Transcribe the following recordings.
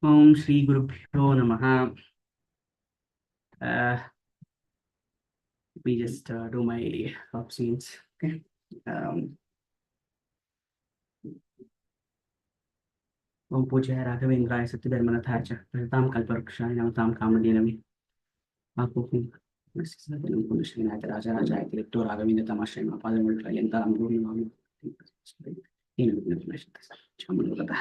Om Shri Gurubhyo Namaha. Let me just do my top scenes. Okay. Um, Om Pujaya Raghavendraya Satyadharmanathacha Pratam Kalparukshaya Namatam Kamadinami Apupum Nasisadanam Punashrinata Raja Raja Ekilipto Raghavinda Tamashay Mapadamultra Yantaram Gurnam Chamanurata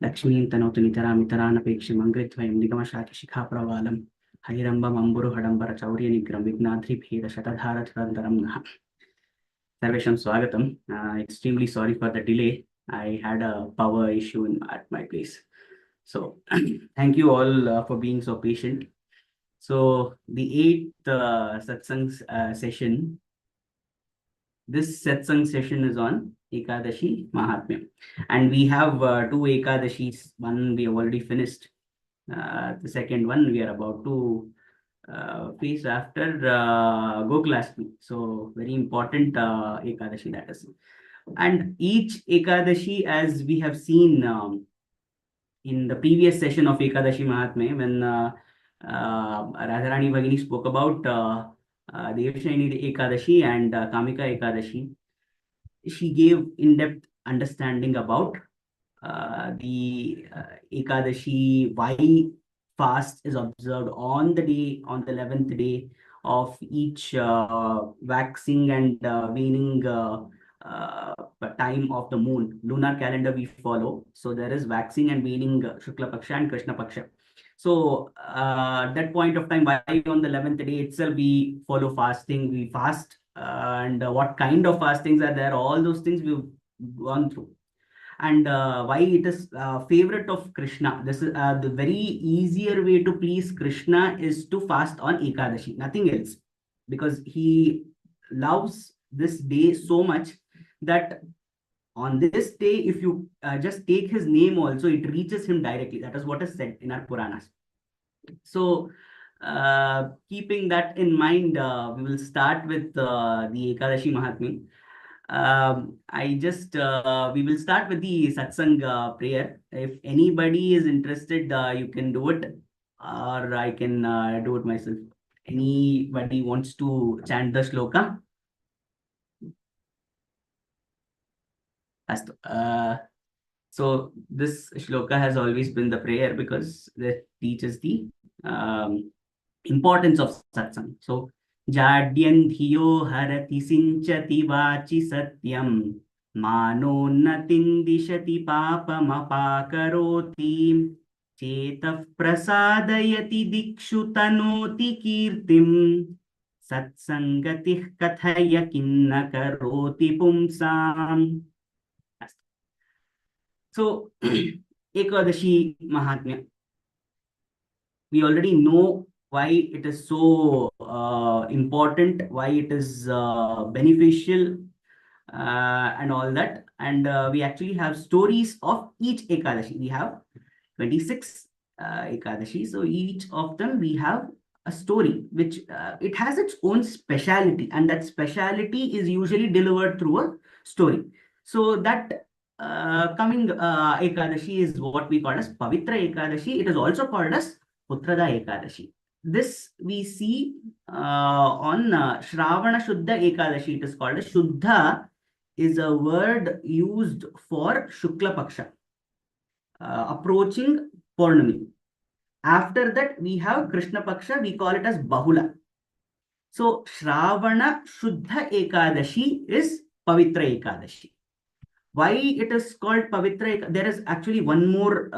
Lakshmi Tanota Nitara Mitarana Pekshim Angritvayam Nigamashaki Shikha Pravalam Hairambam Amburu Hadambara Chaurya Nigram Vignadri Bheda Shatadhara Thurandaram Sarvesham Swagatam. Extremely sorry for the delay. I had a power issue at my place. So thank you all for being so patient. So the eighth satsang session, this satsang session is on Ekadashi Mahatmya. And we have two Ekadashis. One we have already finished. The second one we are about to face after Gokulashtami. So very important Ekadashi that is. And each Ekadashi, as we have seen in the previous session of Ekadashi Mahatmya, when Radharani Bhagini spoke about Devshayani Ekadashi and Kamika Ekadashi, she gave in-depth understanding about the Ekadashi, why fast is observed on the day, on the 11th day of each waxing and waning time of the moon. Lunar calendar we follow. So there is waxing and waning Shukla Paksha and Krishna Paksha. So that point of time, why on the 11th day itself we follow fasting, we fast, and what kind of fastings are there, all those things we've gone through. And why it is favorite of Krishna. This is the very easier way to please Krishna is to fast on Ekadashi, nothing else, because he loves this day so much that on this day, if you just take his name also, it reaches him directly. That is what is said in our Puranas. So keeping that in mind, we will start with the Ekadashi Mahatmya. We will start with the Satsang prayer. If anybody is interested, you can do it, or I can do it myself. Anybody wants to chant the shloka? So this shloka has always been the prayer because it teaches the importance of satsang. So Jadyan dhiyo harati sinchati vachi satyam manonatin dishati papamapakaroti chetaf prasadayati dikshu tanoti kirtim satsangatih kathaya kinna karoti pumsam. So Ekadashi Mahatmya, we already know why it is so important, why it is beneficial, and all that. And we actually have stories of each Ekadashi. We have 26 Ekadashi. So each of them we have a story which it has its own speciality, and that speciality is usually delivered through a story. So that coming Ekadashi is what we call as Pavitra Ekadashi. It is also called as Putrada Ekadashi. This we see on Shravana Shuddha Ekadashi. It is called as Shuddha is a word used for Shukla Paksha, approaching Purnami. After that, we have Krishna Paksha, we call it as Bahula. So Shravana Shuddha Ekadashi is Pavitra Ekadashi. Why it is called Pavitra? There is actually one more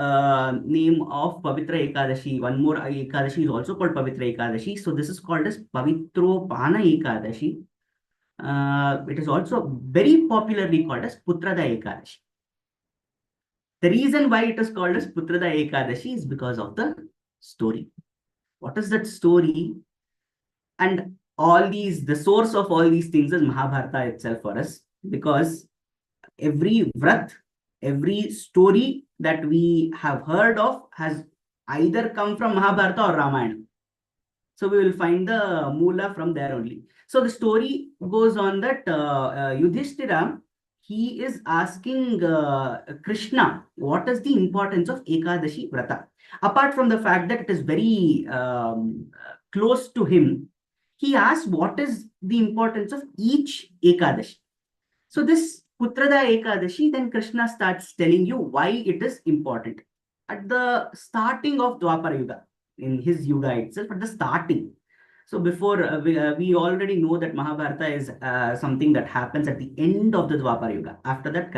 name of Pavitra Ekadashi. One more Ekadashi is also called Pavitra Ekadashi. So this is called as Pavitropana Ekadashi. It is also very popularly called as Putrada Ekadashi. The reason why it is called as Putrada Ekadashi is because of the story. What is that story? And all these, the source of all these things is Mahabharata itself for us, because every vrat, every story that we have heard of has either come from Mahabharata or Ramayana. So we will find the Moola from there only. So the story goes on that Yudhishthira, he is asking Krishna, what is the importance of Ekadashi Vrata? Apart from the fact that it is very close to him, he asks what is the importance of each Ekadashi. So this Putrada Ekadashi, then Krishna starts telling you why it is important. At the starting of Dwapara Yuga, in his Yuga itself, at the starting. So before, we already know that Mahabharata is something that happens at the end of the Dwapara Yuga. After that,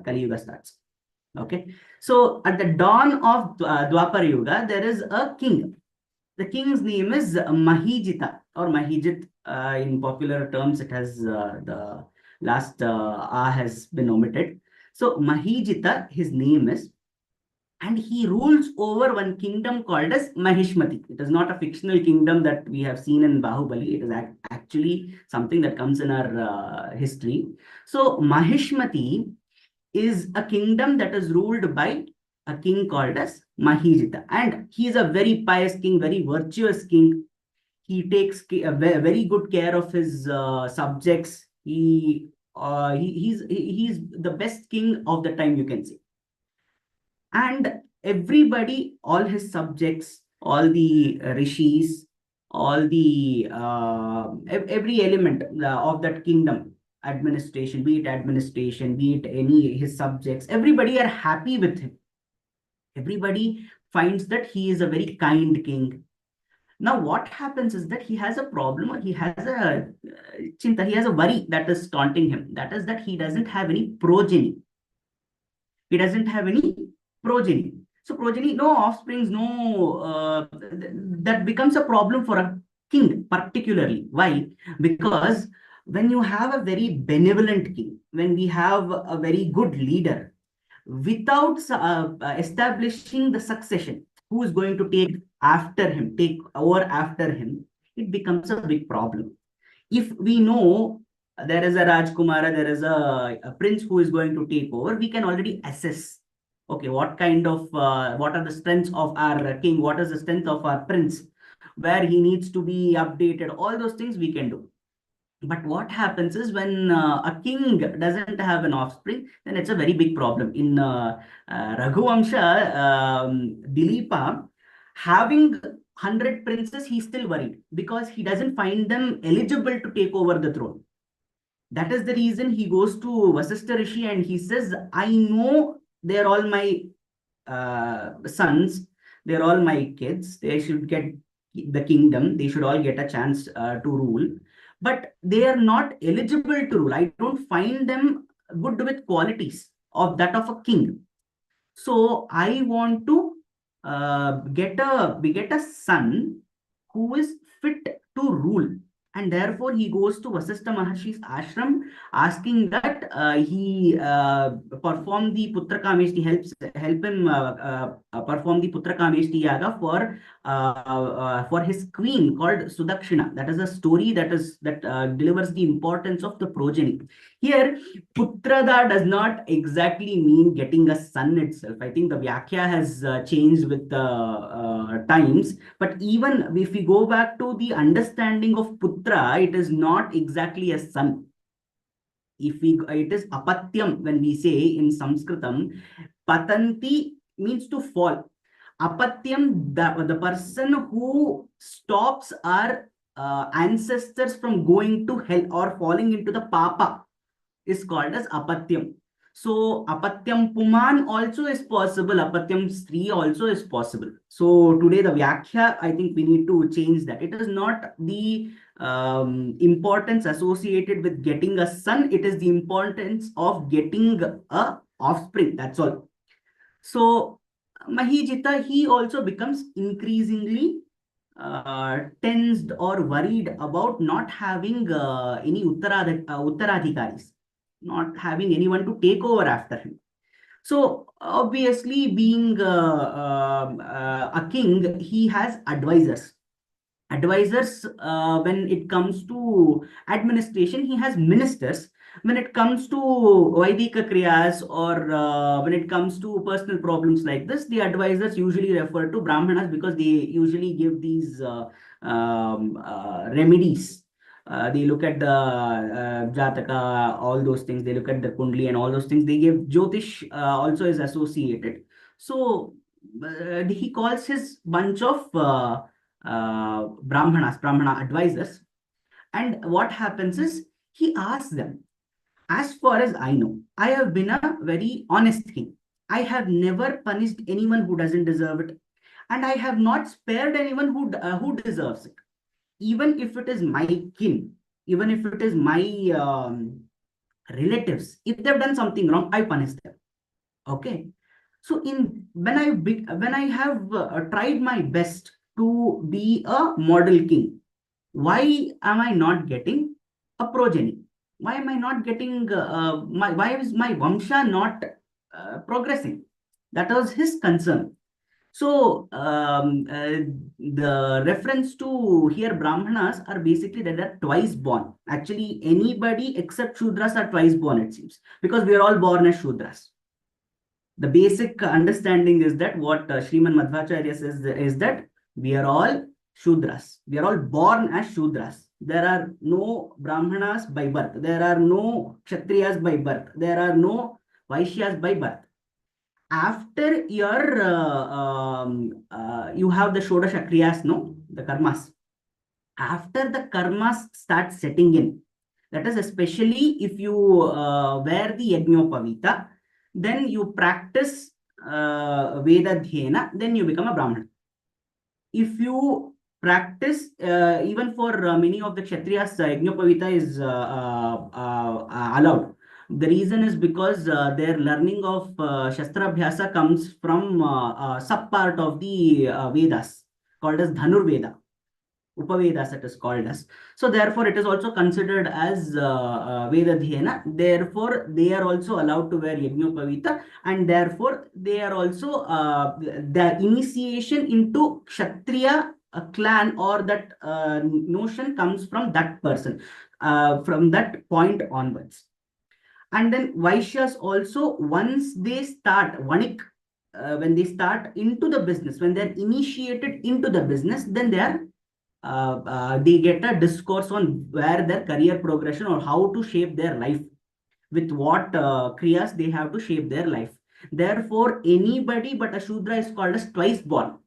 Kali Yuga starts. Okay. So at the dawn of Dwapara Yuga, there is a king. The king's name is Mahijita or Mahijit. In popular terms, it has the last A has been omitted. So Mahijita, his name is, and he rules over one kingdom called as Mahishmati. It is not a fictional kingdom that we have seen in Bahubali. It is actually something that comes in our history. So Mahishmati is a kingdom that is ruled by a king called as Mahijita. And he is a very pious king, very virtuous king. He takes very good care of his subjects. He's the best king of the time, you can say. And everybody, all his subjects, all the rishis, all the every element of that kingdom, administration, be it any his subjects, everybody are happy with him. Everybody finds that he is a very kind king. Now, what happens is that he has a problem, or he has a chinta, he has a worry that is taunting him. That is that he doesn't have any progeny. He doesn't have any progeny. So progeny, no offsprings, no, that becomes a problem for a king particularly. Why? Because when you have a very benevolent king, when we have a very good leader, without establishing the succession, who is going to take over after him, it becomes a big problem. If we know there is a Rajkumara, there is a prince who is going to take over, we can already assess, okay, what are the strengths of our king, what is the strength of our prince, where he needs to be updated, all those things we can do. But what happens is when a king doesn't have an offspring, then it's a very big problem. In Raghuvamsha, Dilipa, having 100 princes, he's still worried because he doesn't find them eligible to take over the throne. That is the reason he goes to Vasishtha Rishi and he says, I know they're all my sons, they're all my kids, they should get the kingdom, they should all get a chance to rule, but they are not eligible to rule. I don't find them good with qualities of that of a king. So I want to get a son who is fit to rule. And therefore, he goes to Vasishtha Maharshi's ashram, asking that he perform the Putra Kameshti, help him perform the Putra Kameshti Yaga for his queen called Sudakshina. That is a story that delivers the importance of the progeny. Here, Putrada does not exactly mean getting a son itself. I think the Vyakhya has changed with the times. But even if we go back to the understanding of Putra, it is not exactly a son. It is apatyam when we say in Sanskritam, patanti means to fall. Apatyam, the person who stops our ancestors from going to hell or falling into the papa is called as apatyam. So apatyam puman also is possible. Apatyam stri also is possible. So today the Vyakhya, I think we need to change that. It is not the importance associated with getting a son. It is the importance of getting a offspring. That's all. So Mahijita, he also becomes increasingly tensed or worried about not having any Uttaradhikaris, not having anyone to take over after him. So obviously, being a king, he has advisors. When it comes to administration, he has ministers. When it comes to Vaidika Kriyas or when it comes to personal problems like this, the advisors usually refer to Brahmanas because they usually give these remedies They look at the Jataka, all those things. They look at the Kundli and all those things. They give Jyotish also is associated. So he calls his bunch of Brahmana advisors. And what happens is he asks them, as far as I know, I have been a very honest king. I have never punished anyone who doesn't deserve it, and I have not spared anyone who deserves it. Even if it is my kin, even if it is my relatives, if they've done something wrong, I punish them. Okay. So when I have tried my best to be a model king, why am I not getting a progeny? Why am I not getting why is my Vamsha not progressing? That was his concern. So the reference to here Brahmanas are basically that they're twice born. Actually, anybody except Shudras are twice born, it seems, because we are all born as Shudras. The basic understanding is that what Sriman Madhvacharya says is that we are all Shudras. We are all born as Shudras. There are no Brahmanas by birth. There are no Kshatriyas by birth. There are no Vaishyas by birth. After your you have the Shodasha Kriyas, no, the karmas. After the karmas start setting in, that is especially if you wear the Yajnopavita, then you practice Veda Dhyena, then you become a Brahmana. If you practice, even for many of the Kshatriyas, Yajnopavita is allowed. The reason is because their learning of Shastra Abhyasa comes from sub part of the Vedas called as Dhanur Veda. Upavedas it is called as. So therefore, it is also considered as Veda Dhyena. Therefore, they are also allowed to wear Yajnopavita, and therefore they are also the initiation into Kshatriya clan or that notion comes from that person, from that point onwards. And then Vaishyas also, once they start Vanik, when they start into the business, when they're initiated into the business, then they get a discourse on where their career progression or how to shape their life, with what kriyas they have to shape their life. Therefore, anybody but a Shudra is called as twice born.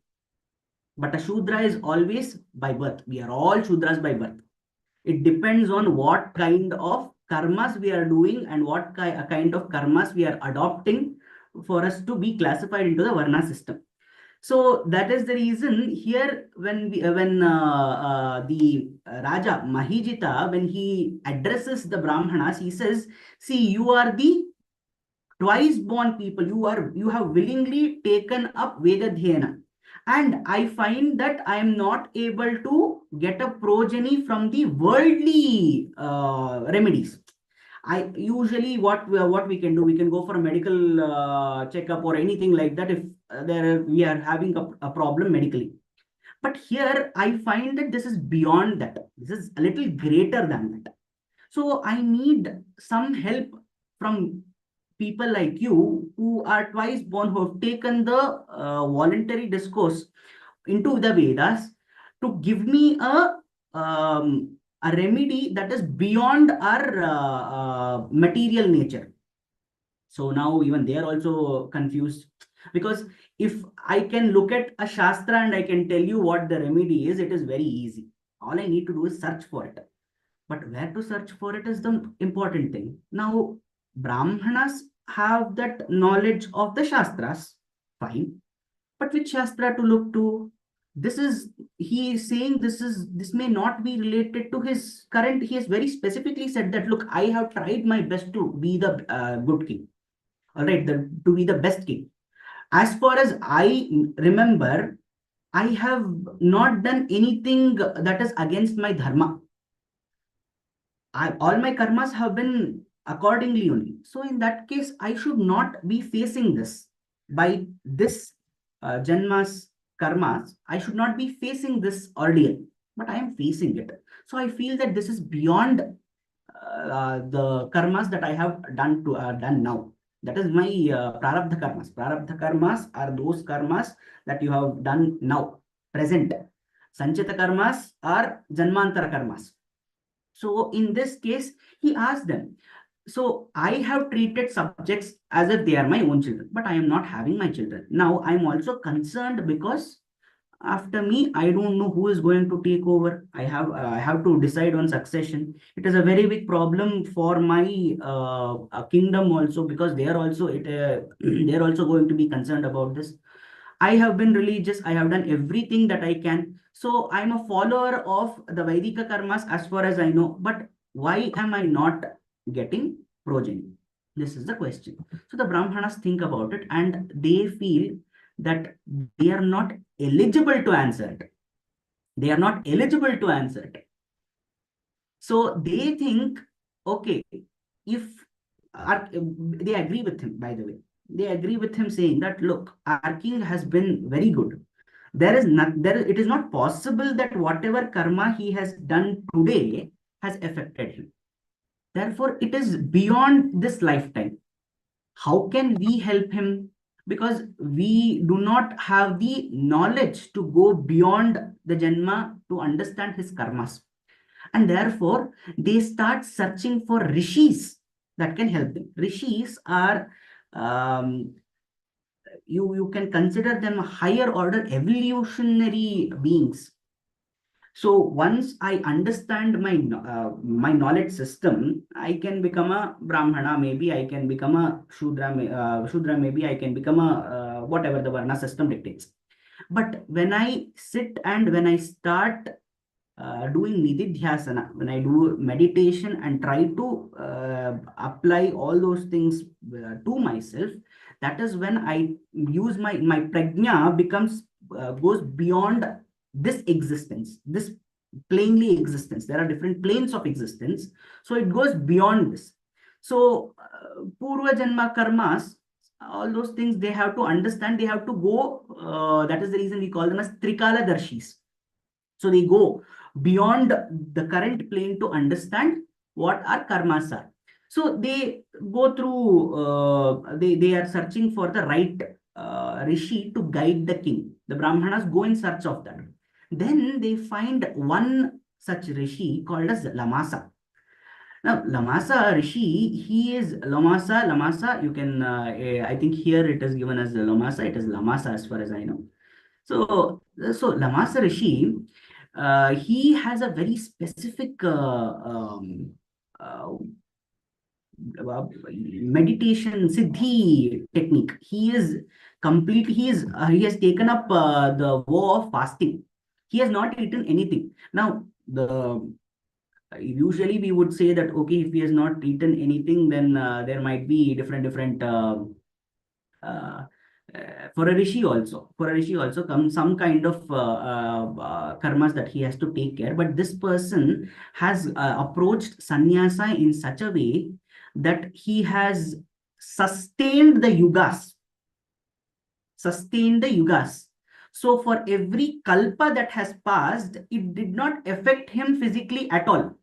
But a Shudra is always by birth. We are all Shudras by birth. It depends on what kind of karmas we are doing and what kind of karmas we are adopting for us to be classified into the Varna system. So that is the reason here when the Raja Mahijita, when he addresses the Brahmanas, he says, see, you are the twice born people. You have willingly taken up Veda Dhyana. And I find that I am not able to get a progeny from the worldly remedies. I usually what we can do, we can go for a medical checkup or anything like that if we are having a problem medically. But here I find that this is beyond that. This is a little greater than that. So I need some help from people like you who are twice born, who have taken the voluntary discourse into the Vedas to give me a remedy that is beyond our material nature. So now even they are also confused, because if I can look at a Shastra and I can tell you what the remedy is, it is very easy. All I need to do is search for it. But where to search for it is the important thing. Now, Brahmanas have that knowledge of the Shastras, fine. But which Shastra to look to? This is, he is saying this may not be related to his current. He has very specifically said that, look, I have tried my best to be the good king. All right, to be the best king. As far as I remember, I have not done anything that is against my dharma. All my karmas have been accordingly only. So in that case, I should not be facing this. By this Janma's karmas, I should not be facing this ordeal, but I am facing it. So I feel that this is beyond the karmas that I have done now. That is my prarabdha karmas. Prarabdha karmas are those karmas that you have done now, present. Sanchita karmas are janmantara karmas. So in this case, he asked them, so I have treated subjects as if they are my own children, but I am not having my children. Now I am also concerned because after me, I don't know who is going to take over. I have to decide on succession. It is a very big problem for my kingdom also, because they are also they are also going to be concerned about this. I have been religious. I have done everything that I can. So I'm a follower of the Vaidika karmas as far as I know. But why am I not getting progeny? This is the question. So the Brahmanas think about it and they feel that they are not eligible to answer it. They are not eligible to answer it. So they think, okay, if they agree with him, by the way, they agree with him saying that, look, our king has been very good. It is not possible that whatever karma he has done today has affected him. Therefore, it is beyond this lifetime. How can we help him? Because we do not have the knowledge to go beyond the Janma to understand his karmas. And therefore, they start searching for rishis that can help them. Rishis are, um, you can consider them higher order evolutionary beings. So once I understand my knowledge system, I can become a Brahmana, maybe I can become a Shudra, maybe I can become a whatever the Varna system dictates. But when I sit and when I start doing nididhyasana, when I do meditation and try to apply all those things to myself, that is when I use my prajna becomes goes beyond this existence, this plainly existence. There are different planes of existence, so it goes beyond this. So purva janma karmas, all those things they have to understand. They have to go. That is the reason we call them as trikala darshis. So they go beyond the current plane to understand what our karmas are. So they go through, they are searching for the right rishi to guide the king. The Brahmanas go in search of that. Then they find one such rishi called as Lamasa. Now, Lamasa Rishi, he is Lamasa, you can, I think here it is given as Lamasa, it is Lamasa as far as I know. So Lamasa Rishi, he has a very specific uh, meditation siddhi technique. He has taken up the vow of fasting. He has not eaten anything. Now, the usually we would say that, okay, if he has not eaten anything, then there might be different uh, for a rishi also comes some kind of karmas that he has to take care. But this person has approached sannyasa in such a way that he has sustained the yugas, sustained the yugas. So for every kalpa that has passed, it did not affect him physically at all.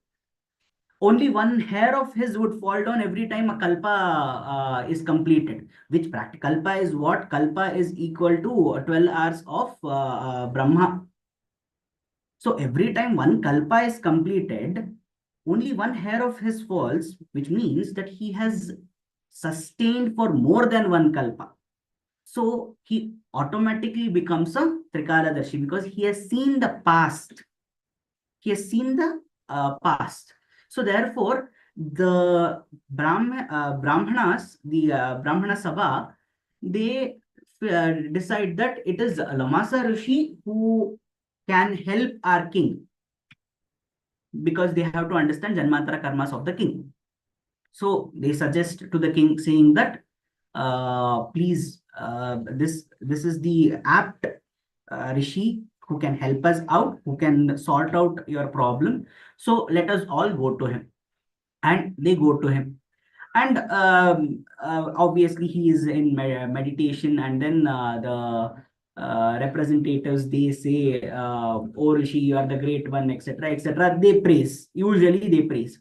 Only one hair of his would fall down every time a kalpa is completed. Which kalpa is what? Kalpa is equal to 12 hours of Brahma. So every time one kalpa is completed, only one hair of his falls, which means that he has sustained for more than one kalpa. So he automatically becomes a Trikaladarshi because he has seen the past. He has seen the past. So therefore, the Brahmanas, the Brahmana Sabha, they decide that it is Lamasa Rishi who can help our king, because they have to understand Janmantara karmas of the king. So they suggest to the king saying that, please, this is the apt Rishi who can help us out, who can sort out your problem. So let us all go to him. And they go to him. And obviously he is in meditation, and then the representatives, they say, oh Rishi, you are the great one, etc., etc. They praise. Usually they praise.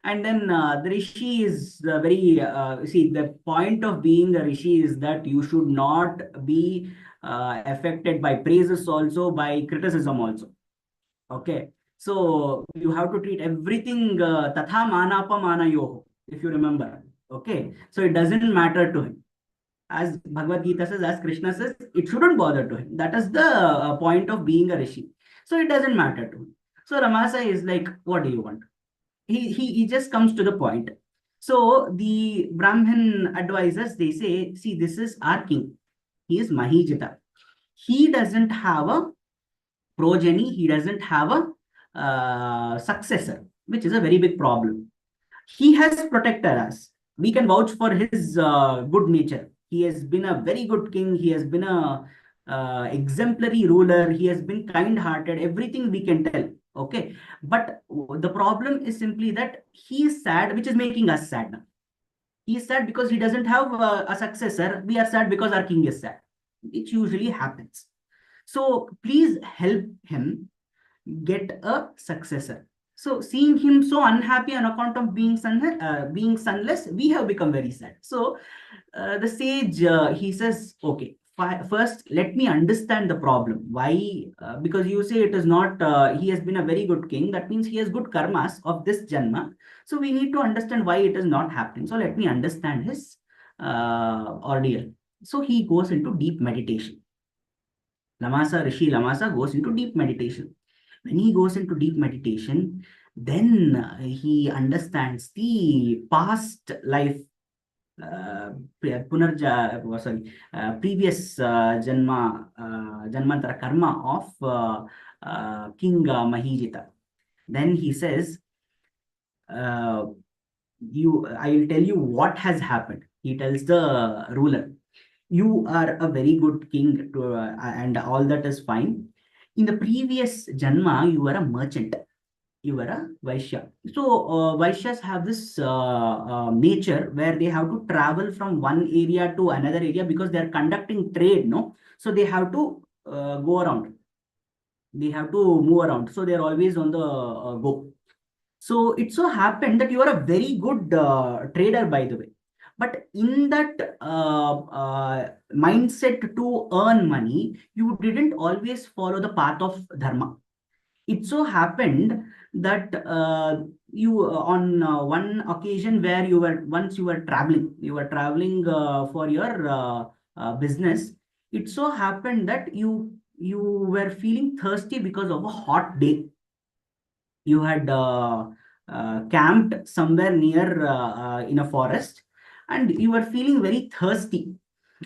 And then the Rishi is very, see, the point of being a Rishi is that you should not be affected by praises also, by criticism also. Okay. So you have to treat everything tatha manapa manayoho, if you remember. Okay, so it doesn't matter to him. As Bhagavad Gita says, as Krishna says, it shouldn't bother to him. That is the point of being a rishi. So it doesn't matter to him. So Ramasa is like, what do you want? He just comes to the point. So the Brahmin advisors, they say, see, this is our king. He is Mahijita. He doesn't have a progeny. He doesn't have a successor, which is a very big problem. He has protected us. We can vouch for his good nature. He has been a very good king. He has been a exemplary ruler. He has been kind-hearted. Everything we can tell. Okay, but the problem is simply that he is sad, which is making us sad now. He is sad because he doesn't have a successor. We are sad because our king is sad, which usually happens. So please help him get a successor. So seeing him so unhappy on account of being sunless, we have become very sad. So the sage, he says, okay, first let me understand the problem. Why? Because you say it is not, he has been a very good king. That means he has good karmas of this janma. So we need to understand why it is not happening. So let me understand his ordeal. So he goes into deep meditation. Rishi Lamasa goes into deep meditation. When he goes into deep meditation, then he understands the past life, previous janmantara karma of King Mahijita. Then he says, I will tell you what has happened. He tells the ruler, you are a very good king and all that is fine. In the previous janma, you were a merchant. You were a Vaishya. So Vaishyas have this nature where they have to travel from one area to another area because they are conducting trade, no? So they have to go around. They have to move around. So they are always on the go. So it so happened that you are a very good trader, by the way. But in that mindset to earn money, you didn't always follow the path of dharma. It so happened that you on one occasion where you were traveling for your business. It so happened that you were feeling thirsty because of a hot day. You had camped somewhere near in a forest, and you were feeling very thirsty,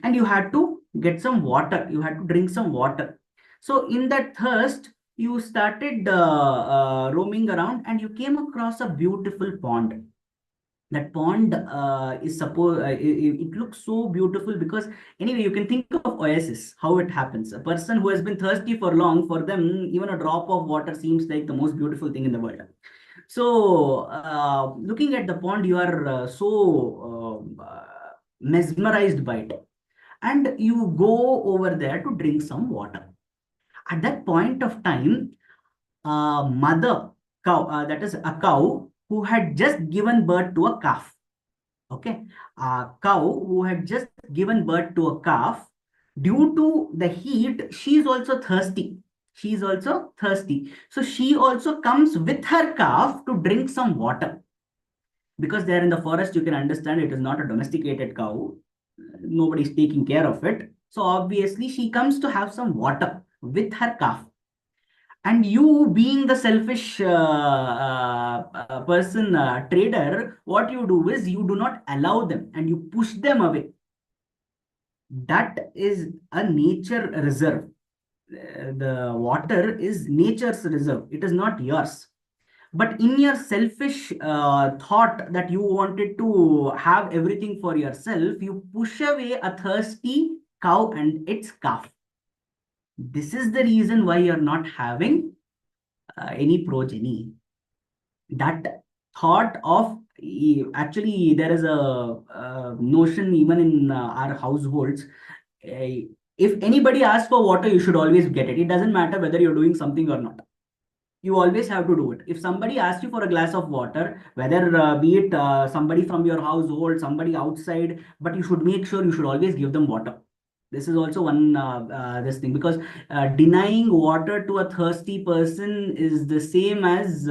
and you had to get some water. You had to drink some water. So in that thirst, you started roaming around, and you came across a beautiful pond. That pond is supposed it looks so beautiful because anyway, you can think of oasis, how it happens. A person who has been thirsty for long, for them even a drop of water seems like the most beautiful thing in the world. So looking at the pond, you are mesmerized by it, and you go over there to drink some water. At that point of time, mother cow, that is a cow who had just given birth to a calf. Okay, a cow who had just given birth to a calf, due to the heat, she is also thirsty. She is also thirsty. So she also comes with her calf to drink some water. Because they are in the forest, you can understand it is not a domesticated cow. Nobody is taking care of it. So obviously, she comes to have some water with her calf. And you, being the selfish person, trader, what you do is you do not allow them and you push them away. That is a nature reserve. The water is nature's reserve. It is not yours. But in your selfish thought that you wanted to have everything for yourself, you push away a thirsty cow and its calf. This is the reason why you're not having any progeny. That thought of actually, there is a notion even in our households. If anybody asks for water, you should always get it. It doesn't matter whether you're doing something or not. You always have to do it. If somebody asks you for a glass of water, whether be it somebody from your household, somebody outside, but you should make sure you should always give them water. This is also one this thing, because denying water to a thirsty person is the same as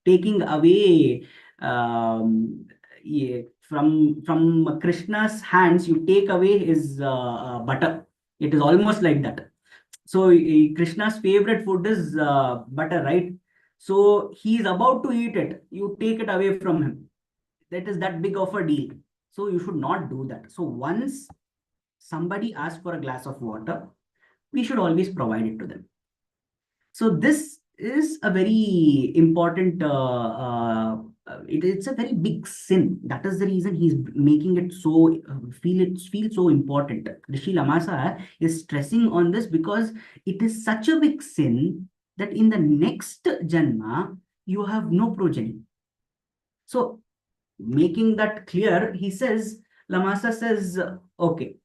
taking away yeah, from Krishna's hands. You take away his butter. It is almost like that. So Krishna's favorite food is butter, right? So he is about to eat it. You take it away from him. That is that big of a deal. So you should not do that. So once somebody asks for a glass of water, we should always provide it to them. So this is a very important, it's a very big sin. That is the reason he's making it so, feel so important. Rishi Lamasa is stressing on this because it is such a big sin that in the next Janma, you have no progeny. So making that clear, he says, Lamasa says, okay,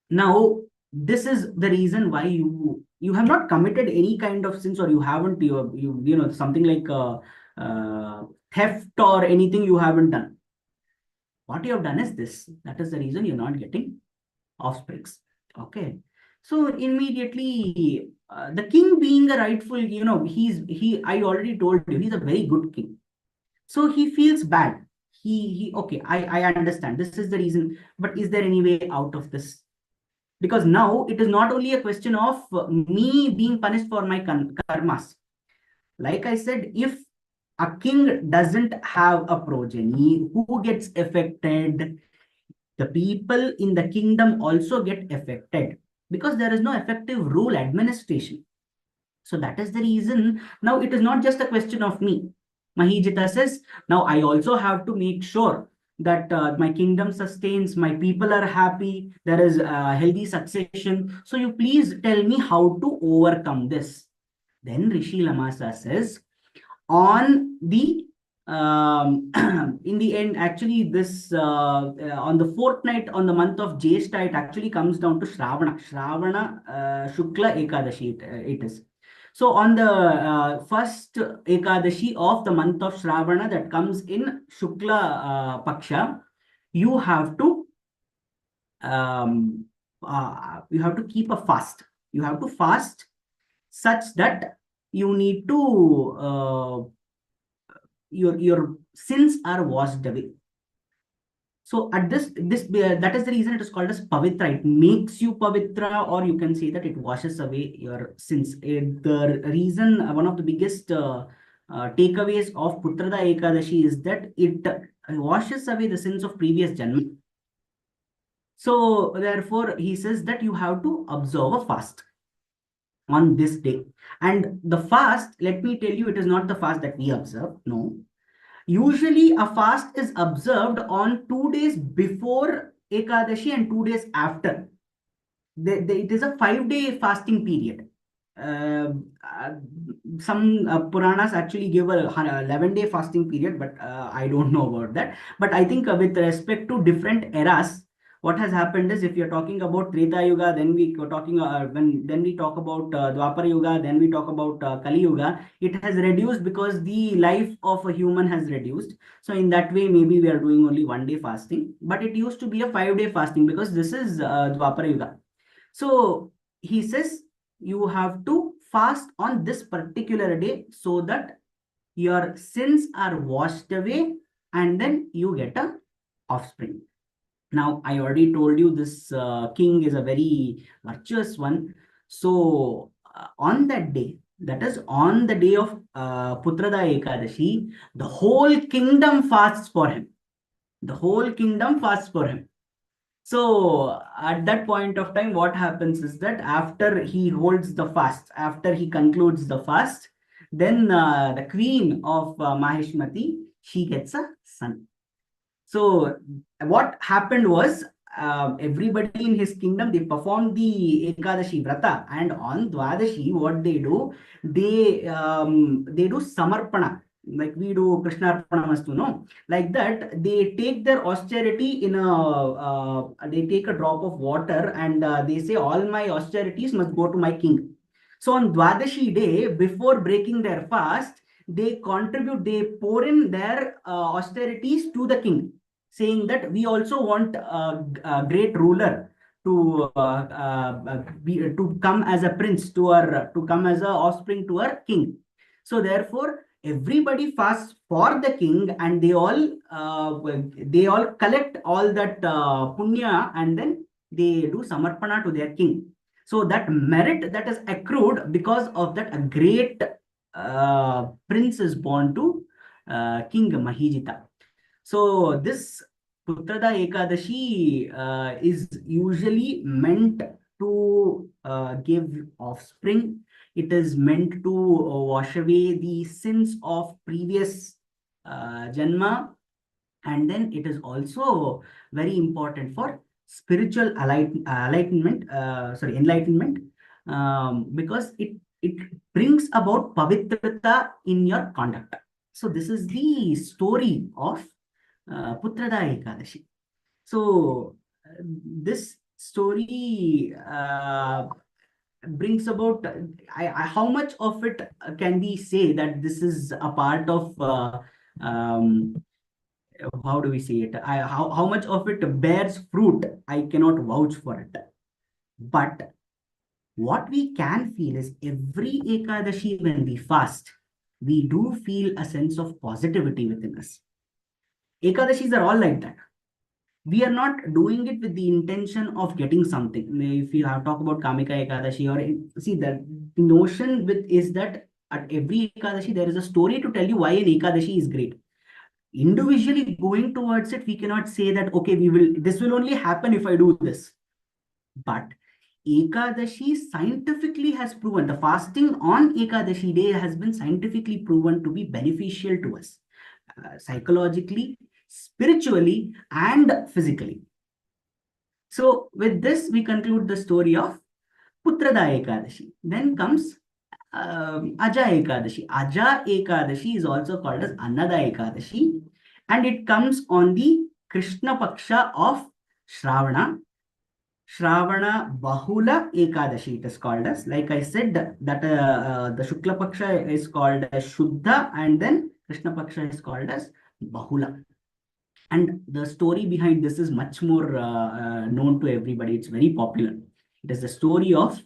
now this is the reason why you have not committed any kind of sins, or you haven't, you know, something like theft or anything you haven't done. What you have done is this. That is the reason you're not getting offsprings. Okay. So immediately, the king being a rightful, you know, I already told you, he's a very good king. So he feels bad. Okay, I understand. This is the reason, but is there any way out of this? Because now it is not only a question of me being punished for my karmas. Like I said, if a king doesn't have a progeny, who gets affected? The people in the kingdom also get affected, because there is no effective rule administration. So that is the reason now it is not just a question of me. Mahijita says, now I also have to make sure that my kingdom sustains, my people are happy, there is healthy succession. So you please tell me how to overcome this. Then Rishi Lamasa says, on the in the end, actually, this on the fortnight, on the month of Jyeshta, it actually comes down to Shravana Shukla Ekadashi, it is. So on the first Ekadashi of the month of Shravana that comes in Shukla Paksha, you have to keep a fast. You have to fast such that you need to your sins are washed away. So at this that is the reason it is called as Pavitra. It makes you Pavitra, or you can say that it washes away your sins. The reason, one of the biggest takeaways of Putrada Ekadashi is that it washes away the sins of previous Janma. So therefore, he says that you have to observe a fast on this day. And the fast, let me tell you, it is not the fast that we observe. No. Usually a fast is observed on 2 days before Ekadashi and 2 days after. It is a 5-day fasting period. Some Puranas actually give a 11-day fasting period, but I don't know about that. But I think with respect to different eras, what has happened is, if you're talking about Treta Yuga, then we are talking then we talk about Dwapara Yuga, then we talk about Kali Yuga. It has reduced because the life of a human has reduced. So in that way, maybe we are doing only 1-day fasting, but it used to be a 5-day fasting because this is Dwapara Yuga. So he says you have to fast on this particular day so that your sins are washed away and then you get a offspring. Now, I already told you this king is a very virtuous one. So, on that day, that is on the day of Putrada Ekadashi, the whole kingdom fasts for him. The whole kingdom fasts for him. So, at that point of time, what happens is that after he holds the fast, after he concludes the fast, then the queen of Maheshmati, she gets a son. So what happened was, everybody in his kingdom, they performed the Ekadashi Vrata, and on Dwadashi, what they do, they do Samarpana, like we do Krishna Arpanamastu, no? Like that, they take their austerity in they take a drop of water and they say, all my austerities must go to my king. So on Dwadashi day, before breaking their fast, they pour in their austerities to the king, saying that we also want a great ruler to come as a prince to come as a offspring to our king. So therefore, everybody fasts for the king, and they all collect all that punya, and then they do samarpana to their king. So that merit that is accrued because of that, a great prince is born to King Mahijita. So this Putrada Ekadashi is usually meant to give offspring. It is meant to wash away the sins of previous Janma, and then it is also very important for spiritual enlightenment, because it brings about pavitrata in your conduct. So this is the story of Putrada Ekadashi. So this story brings about, how much of it can we say that this is a part of how do we say it? How much of it bears fruit? I cannot vouch for it. But what we can feel is every Ekadashi, when we fast, we do feel a sense of positivity within us. Ekadashis are all like that. We are not doing it with the intention of getting something. If you have talked about Kamika Ekadashi, or see, the notion with is that at every Ekadashi there is a story to tell you why an Ekadashi is great. Individually going towards it, we cannot say that, okay, this will only happen if I do this. But Ekadashi scientifically has proven, the fasting on Ekadashi day has been scientifically proven to be beneficial to us, psychologically, spiritually, and physically. So with this, we conclude the story of Putrada Ekadashi. Then comes Aja Ekadashi. Aja Ekadashi is also called as Annada Ekadashi, and it comes on the Krishna Paksha of Shravana. Shravana Bahula Ekadashi it is called as. Like I said, that the Shukla Paksha is called as Shuddha, and then Krishna Paksha is called as Bahula. And the story behind this is much more known to everybody. It's very popular. It is the story of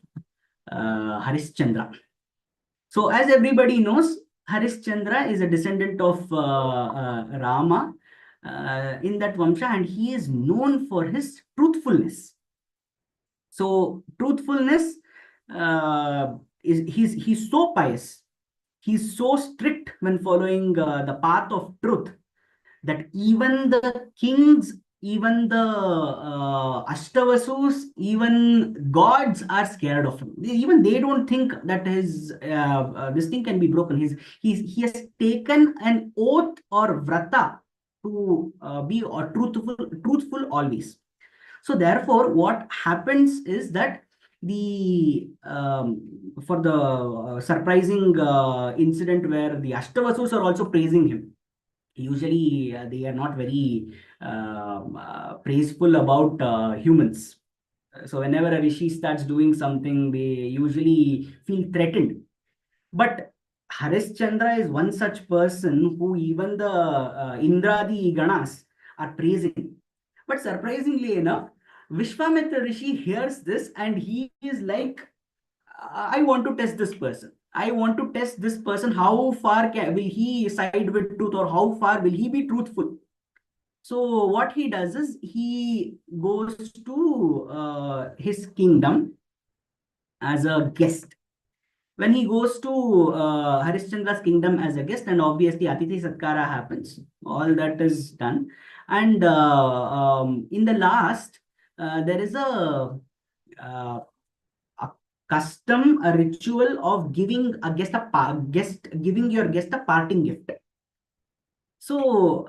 Harishchandra. So as everybody knows, Harishchandra is a descendant of Rama in that Vamsha, and he is known for his truthfulness. So truthfulness he's so pious, he's so strict when following the path of truth, that even the kings, even the Ashtavasus, even gods are scared of him. Even they don't think that his this thing can be broken. He has taken an oath or vrata to be truthful always. So therefore, what happens is that the for the surprising incident where the Ashtavasus are also praising him. Usually, they are not very praiseful about humans. So whenever a rishi starts doing something, they usually feel threatened. But Harishchandra is one such person who even the Indradi Ganas are praising. But surprisingly enough, Vishwamitra Rishi hears this and he is like, I want to test this person. I want to test this person. How far will he side with truth, or how far will he be truthful? So what he does is he goes to his kingdom as a guest. When he goes to Harishchandra's kingdom as a guest, and obviously Atithi Satkara happens, all that is done. And in the last, there is a custom, a ritual of giving a giving your guest a parting gift. So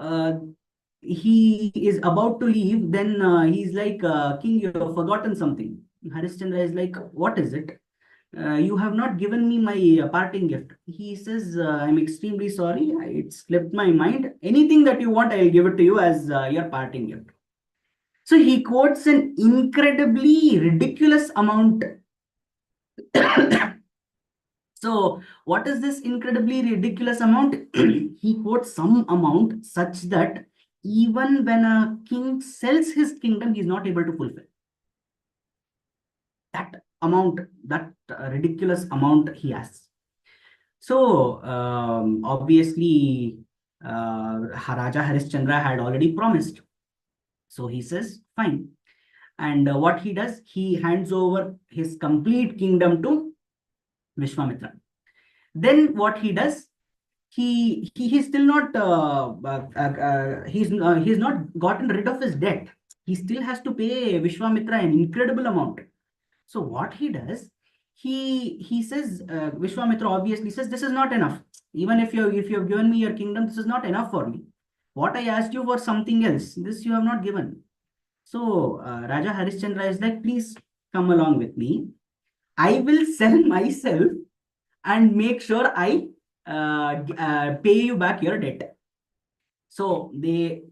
he is about to leave. Then he's like, King, you have forgotten something. Harishchandra is like, what is it? You have not given me my parting gift. He says, I'm extremely sorry. It slipped my mind. Anything that you want, I'll give it to you as your parting gift. So he quotes an incredibly ridiculous amount. So what is this incredibly ridiculous amount? He quotes some amount such that even when a king sells his kingdom, he is not able to fulfill that amount, that ridiculous amount he has. So obviously, Raja Harishchandra had already promised. So he says, fine. And what he does, he hands over his complete kingdom to Vishwamitra. Then what he does, he's still not he's not gotten rid of his debt. He still has to pay Vishwamitra an incredible amount. So what he does, he says, Vishwamitra obviously says, this is not enough. Even if you have given me your kingdom, this is not enough for me. What I asked you for something else, this you have not given. So Raja Harishchandra is like, please come along with me. I will sell myself and make sure I pay you back your debt. So they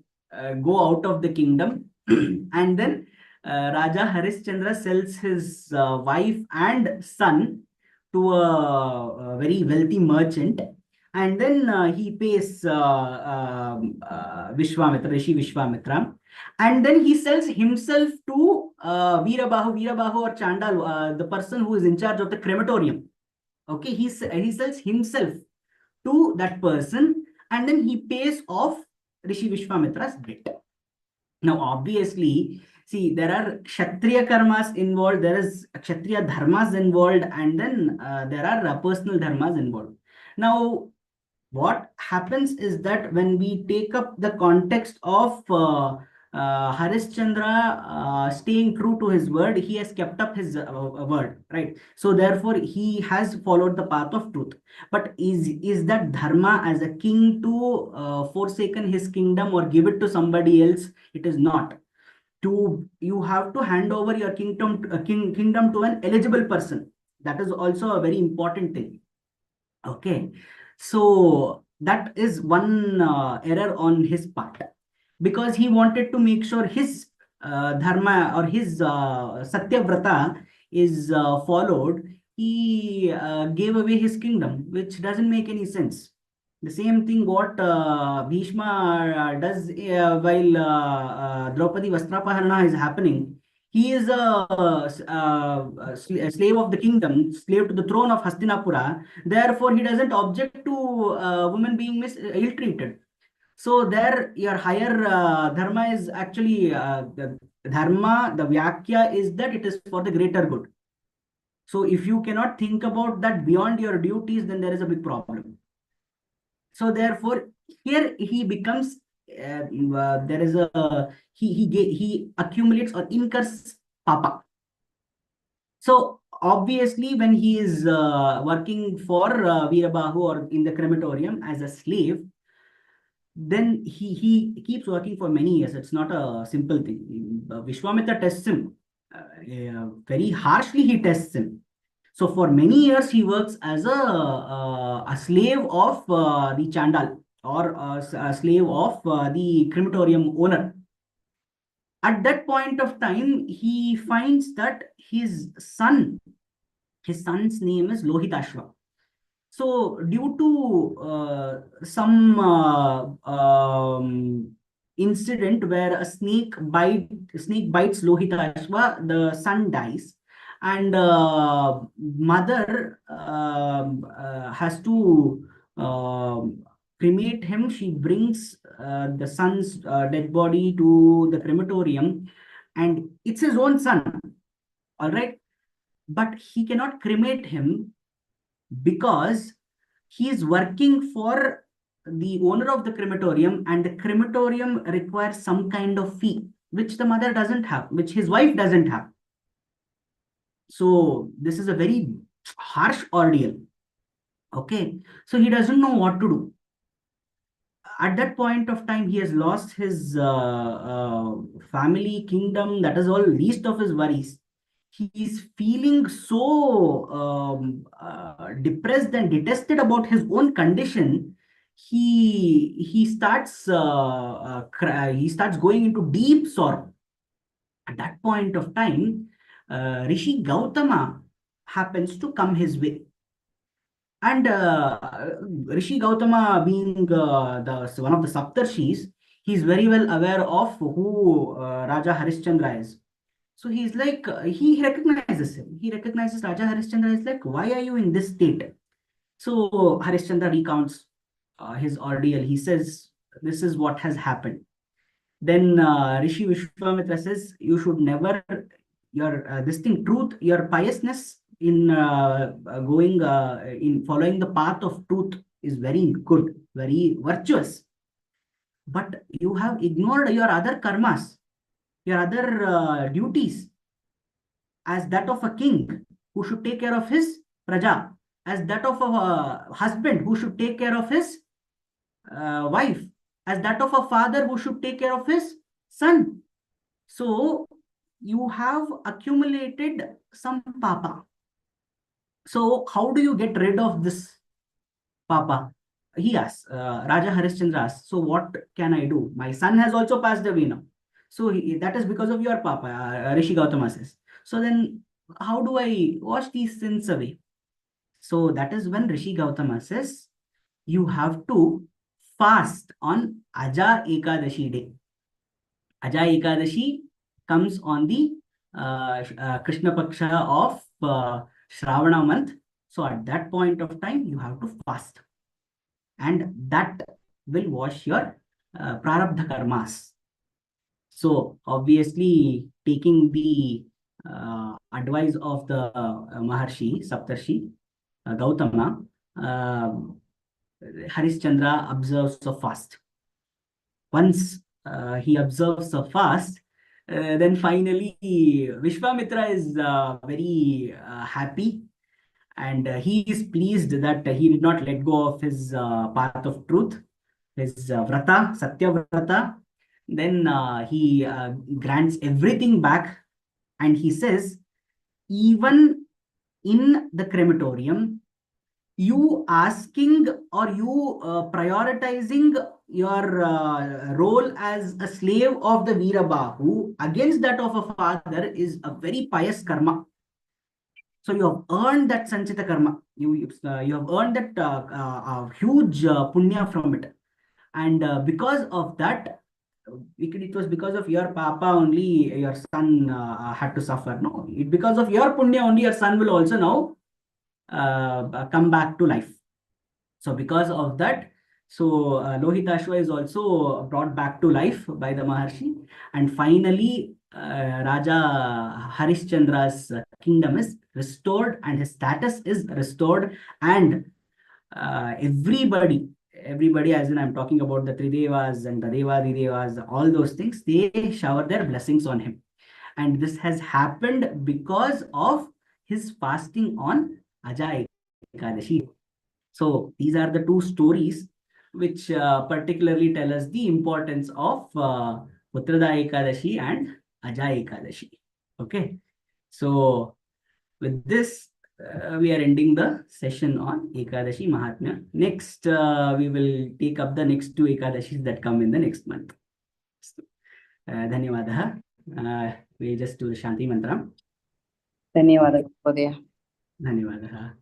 go out of the kingdom, and then Raja Harishchandra sells his wife and son to a very wealthy merchant, and then he pays Vishwamitra, Rishi Vishwamitra, and then he sells himself to Veerabahu or Chandal, the person who is in charge of the crematorium. Okay, he sells himself to that person, and then he pays off Rishi Vishwamitra's debt. Now, obviously, see, there are Kshatriya karmas involved, there is Kshatriya dharmas involved, and then there are personal dharmas involved. Now, what happens is that when we take up the context of Harishchandra staying true to his word, he has kept up his word, right? So therefore, he has followed the path of truth. But is that dharma as a king to forsaken his kingdom or give it to somebody else? It is not. You have to hand over your kingdom to an eligible person. That is also a very important thing. Okay, so that is one error on his part, because he wanted to make sure his dharma or his satyavrata is followed. He gave away his kingdom, which doesn't make any sense. The same thing what Bhishma does while Draupadi Vastrapaharana is happening. He is a slave of the kingdom, slave to the throne of Hastinapura. Therefore, he doesn't object to women being ill-treated. So there, your higher dharma is actually the dharma. The vyakya is that it is for the greater good. So if you cannot think about that beyond your duties, then there is a big problem. So therefore, here he becomes there is a he accumulates or incurs papa. So obviously, when he is working for Veerabahu or in the crematorium as a slave, then he keeps working for many years. It's not a simple thing. Vishwamitra tests him very harshly. He tests him. So for many years, he works as a slave of the Chandal or a slave of the crematorium owner. At that point of time, he finds that his son's name is Lohitashva. So due to some incident where a snake bites Lohitashva, the son dies, and mother has to cremate him. She brings the son's dead body to the crematorium, and it's his own son, all right, but he cannot cremate him because he is working for the owner of the crematorium, and the crematorium requires some kind of fee which the mother doesn't have, which his wife doesn't have. So this is a very harsh ordeal. Okay, so he doesn't know what to do. At that point of time, he has lost his family, kingdom. That is all least of his worries. He is feeling so depressed and detested about his own condition. He starts he starts going into deep sorrow. At that point of time, Rishi Gautama happens to come his way. And Rishi Gautama, being one of the Saptarshis, He's very well aware of who Raja Harishchandra is. So he's like, he recognizes him. He recognizes Raja Harishchandra is like, why are you in this state? So Harishchandra recounts his ordeal. He says, this is what has happened. Then Rishi Vishwamitra says, you should never, your this thing, truth, your piousness in going, in following the path of truth is very good, very virtuous. But you have ignored your other karmas, your other duties, as that of a king who should take care of his praja, as that of a husband who should take care of his wife, as that of a father who should take care of his son. So you have accumulated some papa. So how do you get rid of this papa? He asks, Raja Harishchandra asks, so what can I do? My son has also passed away now. So that is because of your papa, Rishi Gautama says. So then how do I wash these sins away? So that is when Rishi Gautama says, you have to fast on Aja Ekadashi day. Aja Ekadashi comes on the Krishna Paksha of Shravana month. So at that point of time, you have to fast. And that will wash your prarabdha karmas. So obviously, taking the advice of the Maharshi, Saptarshi, Gautama, Harishchandra observes a fast. Once he observes a fast, then finally Vishwamitra is very happy, and he is pleased that he did not let go of his path of truth, his vrata, Satya Vrata. Then he grants everything back, and he says, even in the crematorium, you asking or you prioritizing your role as a slave of the Veerabahu against that of a father is a very pious karma. So you have earned that Sanchita karma. You have earned that huge punya from it. And because of that, it was because of your papa only your son had to suffer. No, because of your punya only your son will also now come back to life. So because of that, so Lohitashva is also brought back to life by the Maharshi. And finally, Raja Harishchandra's kingdom is restored and his status is restored. And everybody, as in I'm talking about the Tridevas and the Devas, all those things, they shower their blessings on him. And this has happened because of his fasting on Aja Ekadashi. So these are the two stories which particularly tell us the importance of Uttarada Ekadashi and Aja Ekadashi. Okay. So with this, we are ending the session on Ekadashi Mahatmya. Next, we will take up the next two Ekadashis that come in the next month. Dhanyavadaha. We just do the Shanti Mantra. Dhanyavadaha. Dhanyavadaha.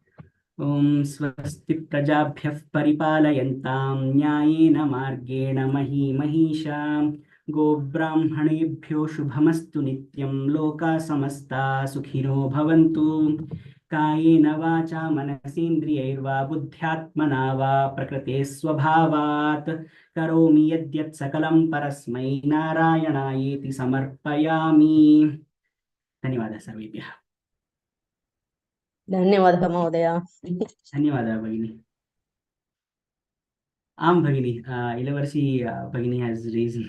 Om swasti prajabhyah paripalayantam nyayena margena mahisham go brahmanebhyo shubhamastu nityam loka samasta sukhino bhavantu kayena vacha manasindriyairva buddhyatmana va prakrite swabhavat karomi yadyat sakalam parasmai narayanayeti samarpayami. Dhanyavadah sarvebhyah. Dhanyavadah Mahodaya. Dhanyavadah Bhagini. Bhagini, Ilavarshi Bhagini has raised.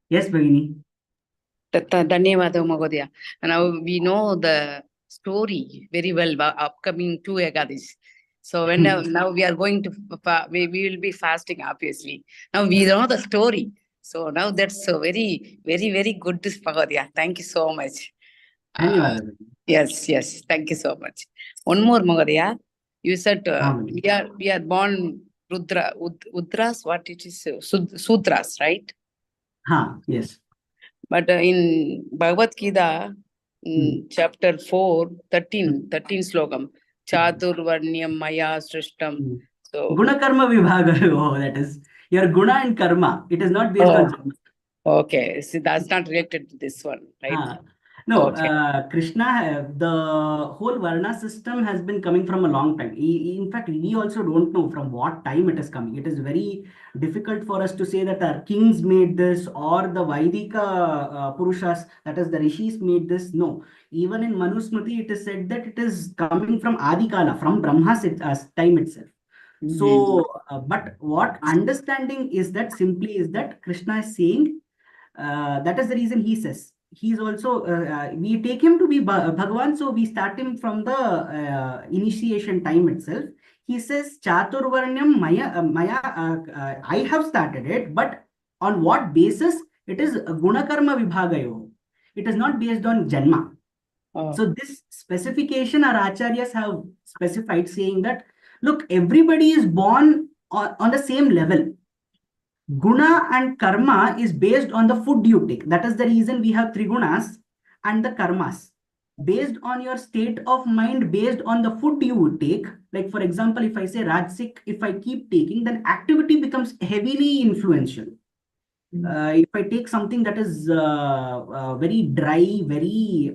Yes, Bhagini. Dhanyavadah Mahodaya. Now we know the story very well, upcoming two Ekadashi. So when now we are going to, we will be fasting, obviously. Now we know the story. So now that's so very, very, very good, this Mahodaya. Thank you so much. Yes. Thank you so much. One more, Mahodaya. You said we are born Udras, what it is, Sutras, right? Yes. But in Bhagavad Gita, chapter 4, 13 slokam, Chaturvarnyam Maya Srishtam. So Gunakarma Vibhaga, that is. Your guna and karma, it is not based on Oh, janma. okay. See, that's not related to this one, right? No, Okay. Krishna, the whole Varna system has been coming from a long time. In fact, we also don't know from what time it is coming. It is very difficult for us to say that our kings made this or the Vaidika Purushas, that is the rishis made this. No, even in Manusmriti, it is said that it is coming from Adikala, from Brahma's time itself. So, but what understanding is that simply is that Krishna is saying, that is the reason he says he's also we take him to be Bhagavan, so we start him from the initiation time itself. He says Chaturvarnyam I have started it, but on what basis? It is Gunakarma Vibhagayo. It is not based on Janma. So this specification our acharyas have specified, saying that look, everybody is born on the same level. Guna and karma is based on the food you take. That is the reason we have trigunas and the karmas. Based on your state of mind, based on the food you would take. Like for example, if I say Rajsik, if I keep taking, then activity becomes heavily influential. If I take something that is very dry, very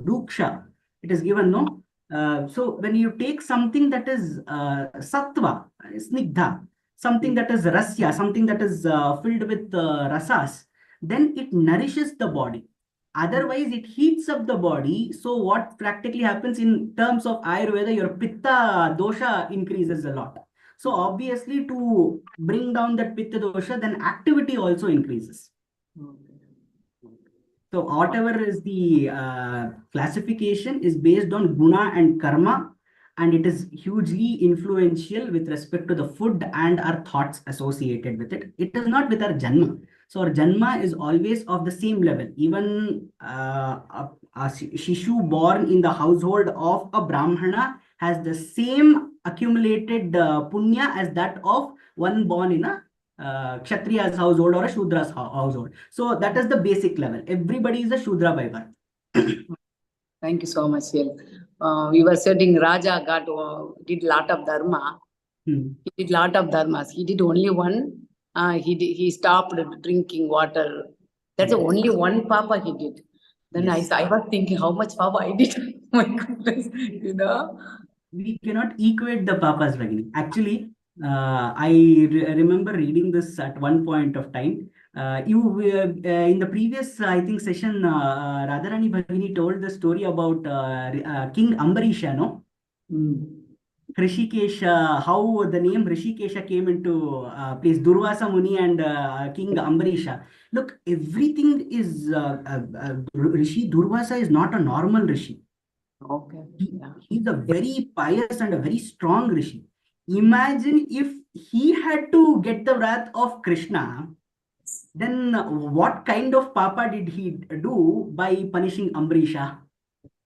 ruksha, it is given, no? So when you take something that is sattva, snigdha, something that is rasya, something that is filled with rasas, then it nourishes the body. Otherwise, it heats up the body. So what practically happens in terms of Ayurveda, your pitta dosha increases a lot. So obviously, to bring down that pitta dosha, then activity also increases. So whatever is the classification is based on guna and karma, and it is hugely influential with respect to the food and our thoughts associated with it. It is not with our janma. So our janma is always of the same level. Even a shishu born in the household of a brahmana has the same accumulated punya as that of one born in a Kshatriya's household or a Shudra's household. So that is the basic level. Everybody is a Shudra by birth. Thank you so much, Phil. We were studying Raja did lot of dharma. He did lot of dharmas. He did only one. He stopped drinking water. That's the only one papa he did. Then Yes. I was thinking how much papa I did. My goodness, you know. We cannot equate the papas, Ragini. Actually, I remember reading this at one point of time. In the previous, I think, session, Radharani Bhagini told the story about King Ambarisha, no? Rishikesha, how the name Rishikesha came into place, Durvasa Muni and King Ambarisha. Look, everything is Rishi Durvasa is not a normal Rishi. Okay. He's a very pious and a very strong Rishi. Imagine if he had to get the wrath of Krishna, then what kind of papa did he do by punishing Ambarisha?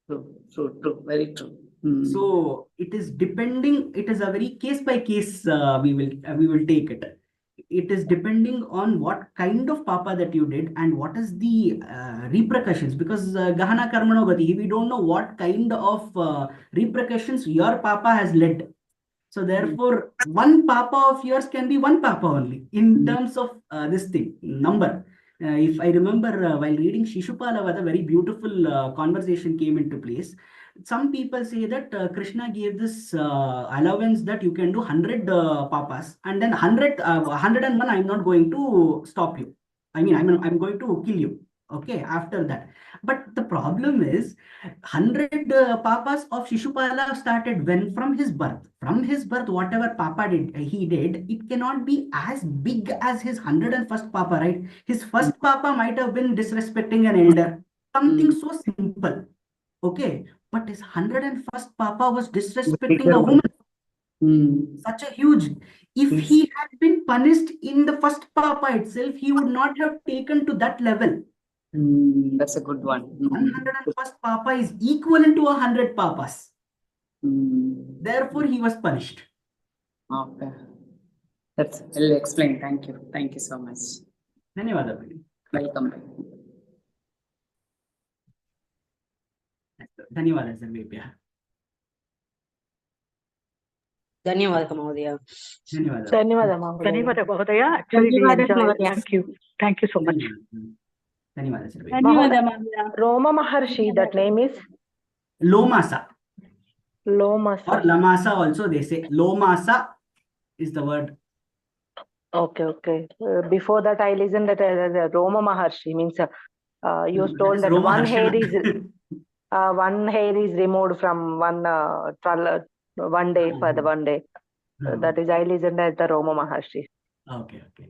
True, very true. So it is depending. It is a very case by case. We will take it. It is depending on what kind of papa that you did and what is the repercussions. Because Gahana Karmano Gati, we don't know what kind of repercussions your papa has led. So therefore, one papa of yours can be one papa only in terms of this thing number. If I remember while reading Shishupala, a very beautiful conversation came into place. Some people say that Krishna gave this allowance that you can do 100 papas, and then 101 I'm not going to stop you. I mean, I'm going to kill you. Okay, after that. But the problem is 100 papas of Shishupala started when? From his birth. From his birth, whatever papa he did, it cannot be as big as his 101st papa, right? His first papa might have been disrespecting an elder, something so simple. Okay, but his 101st papa was disrespecting a woman. Such a huge. If he had been punished in the first papa itself, he would not have taken to that level. That's a good one. 101st papa is equivalent to 100 papas. Therefore, he was punished. Okay. That's well explained. Thank you. Thank you so much. Dhanyawad. Welcome back. Dhanyawad, Sarvebhyah. ధన్యవాదాలు మహోదయ. ధన్యవాదాలు. ధన్యవాదాలు మహోదయ. ధన్యవాదాలు మహోదయ. Actually, we ధన్యవాదాలు enjoyed. మహోదయ. Thank you so much. ధన్యవాదాలు survey. ధన్యవాదాలు Mahoday. మహోదయ. Roma Maharshi, that name is Lomasa or Lomasa. Lamasa also they say. Lomasa is the word. Okay, okay. Before that, I listened that Roma Maharshi means you That told is that Roma one hair Harshana. one hair is removed from one day for the one day. That is, I listened as the Roma Maharshi. Okay, okay.